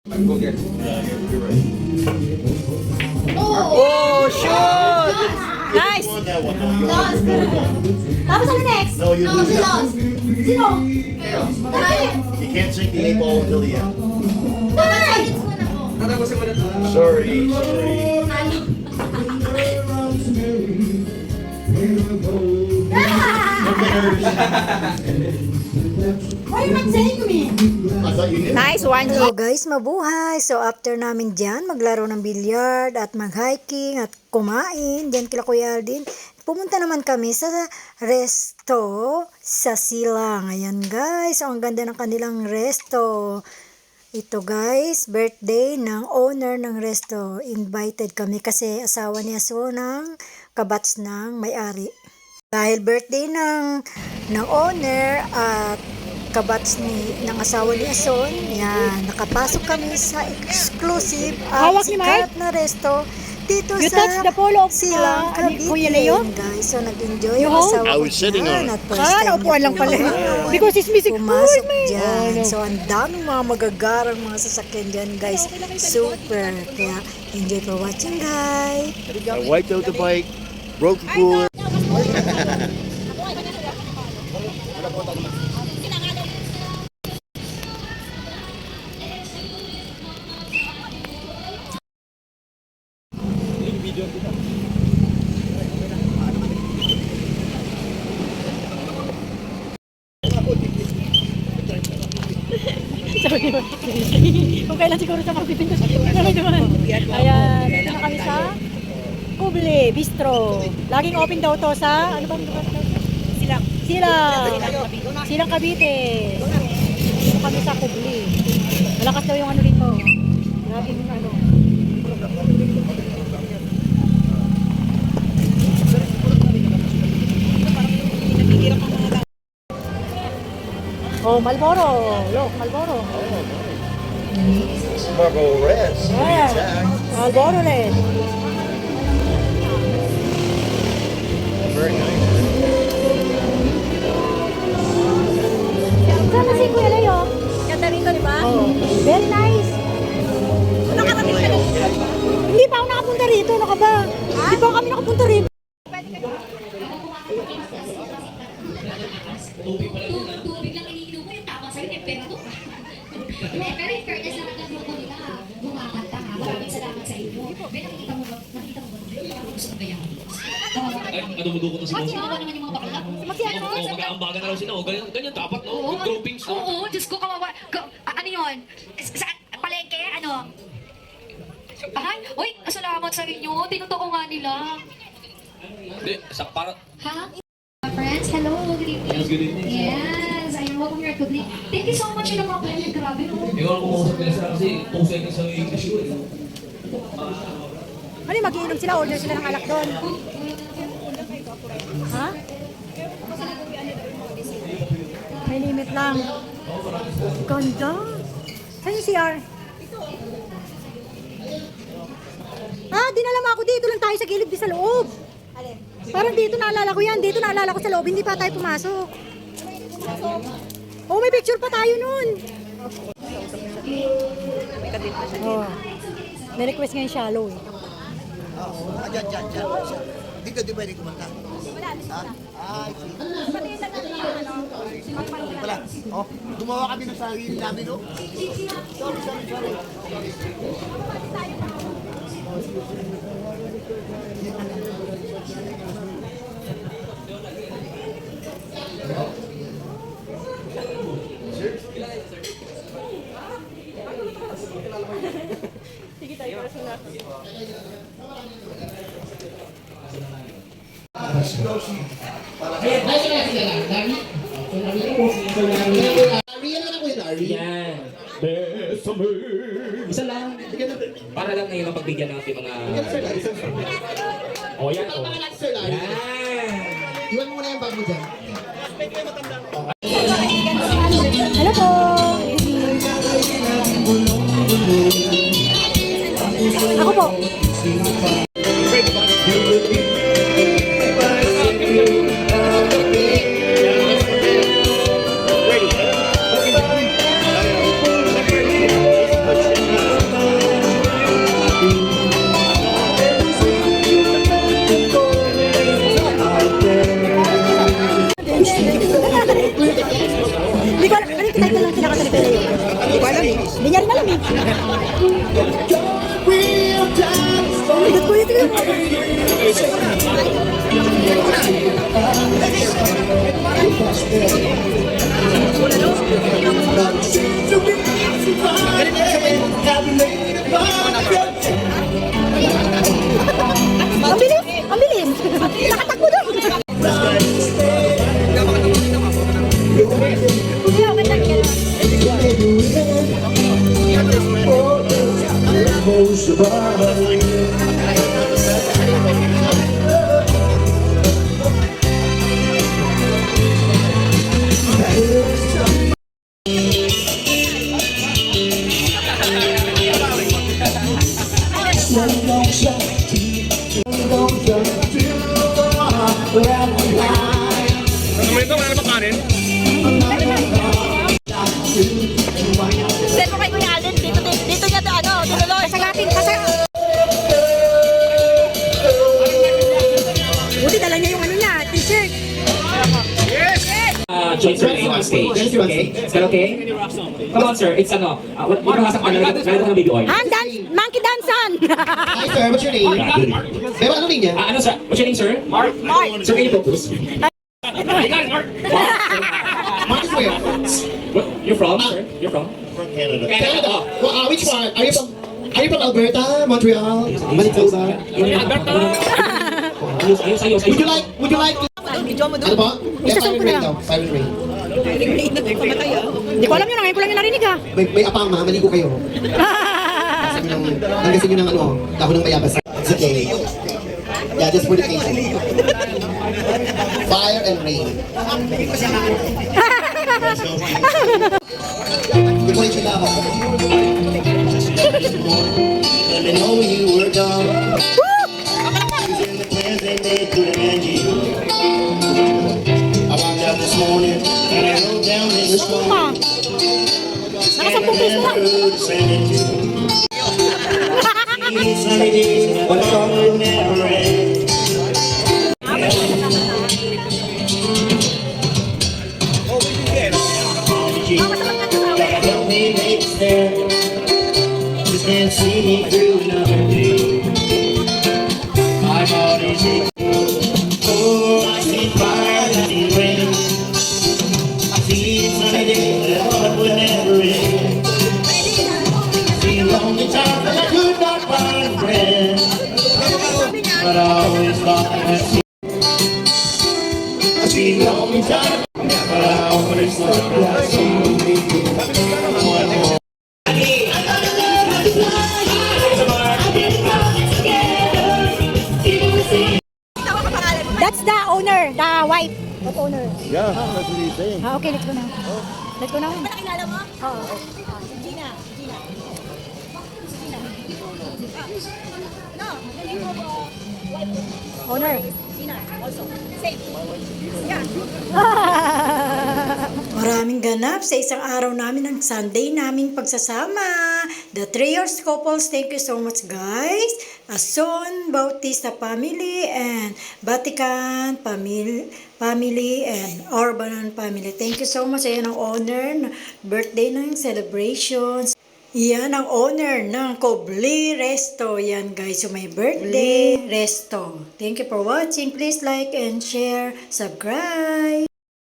Go get it. Oh, shoot! Nice! Lost. Tapos ano next? No, you lose si it. Lost. Sino? Tayo. You can't sink the 8 ball until the end. Tayo. Tatapusin mo na ito. Sorry, sorry. Ano? Why are you not saying to me? I thought you knew. Nice one. Hello guys, mabuhay! So after namin dyan, maglaro ng bilyard at mag-hiking at kumain, dyan kila Kuya Aldin, pumunta naman kami sa resto sa Silang. Ayan guys, so, ang ganda ng kanilang resto. Ito guys, birthday ng owner ng resto. Invited kami kasi asawa ni Aso ng kabats ng may-ari. Dahil birthday ng owner at kabats ng asawa ni Ason, yan, nakapasok kami sa exclusive at Hawak ni Mark? sikat na resto dito You sa touch the polo of Silang Kuya Leo? Cavite. Guys, so nag-enjoy You ang hold? asawa I ko was sitting dyan on it. at first time naupuan niya lang pala. pumunta. Because it's music. Pumasok Oh, dyan. no. So, ang daming mga magagarang mga sasakyan dyan, guys. Super. Kaya, enjoy for watching, guys. I wiped out the bike, broke the cooler. Kung kailan siguro siya magpipintos. Ayan, ito na kami sa Kuble, Bistro. Laging open daw to sa, ano bang lugar daw? Silang Cavite. Ito kami sa Kuble. Malakas daw yung ano dito. Laging ano. Oh, Marlboro. Look, Marlboro. Marble Reds. Yeah. Marlboro rin. Very nice. Saan na si Kuya Leo? Ganda rito, di ba? Oh, very nice. Nakarating ka dito. Hindi pa ako nakapunta rito. Ano ka ba? Hindi pa kami nakapunta rito. Tubig lang iniinom mo yung tama sa'yo, pero pero in fairness na nagkagrupo nila, bumakanta ha. Maraming salamat sa inyo. Pero nakita mo ba gusto ng gaya? Ay, ano mo ko to si At Boss? sinawa naman yung mga bakla. Oo, mag-aambagan na raw sila. Oh, ganyan dapat, no? Oo, Good groupings, no? Oo, Diyos ko, kawawa. Ano yun? Sa palengke, ano? Ay, uy, salamat sa inyo. Tinuto ko nga nila. Hindi, sa para... Ha? Friends, hello, good evening. Yes, good evening. Yes, I am welcome here to Glee. Thank you so much yung compliment. Grabe, no? Ikaw ang kumusap nila sila kasi 2 seconds sa English ko, eh. Ano yung mag-iinom sila? Order sila ng alak doon. Ha? May limit lang. Ganda. Saan yung CR? Ah, dinala mo ako dito lang tayo sa gilid di sa loob. Parang dito naalala ko yan. Dito naalala ko sa loob. Hindi pa tayo pumasok. Oh, may picture pa tayo nun. Oh. May-request ngayon shallow eh. Dyan. Dito di pwede kumanta. Wala. Oh, gumawa kami ng sarili namin, no? Sorry. Yan. Isa lang. Para lang ngayon ang pagbigyan natin mga... Oh, yan, oh. Yan. Iwan mo na yung bag mo dyan. Hello po. Ako po. malamig. Bigat ko yun. Ang bilis! Ang bilis! Nakatakbo doon! Send mo kay Kuya Alden, dito niya tinuloy. Kasagatin! Buti dala niya yung ano niya, t-shirt. Join sir name on stage. Okay? Is that okay? Come on, sir. It's ano. What nasa ka? Nalagyan ko ng baby oil. Monkey dansan! Hi sir, what's your name? Pero ano rin yan? Ano sir? What's your name, sir? Mark. Sir, can you focus? Mark is where? What? You're from, sir? You're from? Canada. Well, which one? Are you from Alberta? Montreal? Manitoba? Ayun sa'yo. Would you like ano ba? Isa sa Silent upo na rain lang. daw. Silent rain. Hindi ko alam yun, ngayon ko lang yung narinig ha. May apang ma, maligo kayo. Nanggasin nyo ng ano, dahon ng mayabas. It's okay. Yeah, just for the occasion. Fire and rain. Hindi ko rin sila ako. Let me know when you were gone. Using the plans they made to the end. I walked out this morning and I wrote down in the stone. Nakasampung piso lang. Sunny days and I thought would never end. Help me make a stand. Just can't see me through another day. My heart is aching. Oh, I see fire, I see rain. I see sunny days that I thought would never end. I see lonely times that I could not find a friend. But I always thought that I'd see. I see lonely times, but I always thought that I'd see. That's the owner, the wife of owner. Yeah, that's what he's saying. Okay, let's go now. Let's go now. Nakilala mo? Oo. Gina. No, the name of Owner. Gina also. Same. Yeah. Maraming ganap sa isang araw namin ng Sunday naming pagsasama. The Trios couples, thank you so much guys. Ason Bautista family and Vatican family and Orbanon family. Thank you so much. Ayan ang owner ng birthday ng celebrations. Yan ang owner ng Kobli Resto. Yan guys, so may birthday Resto. Thank you for watching. Please like and share. Subscribe.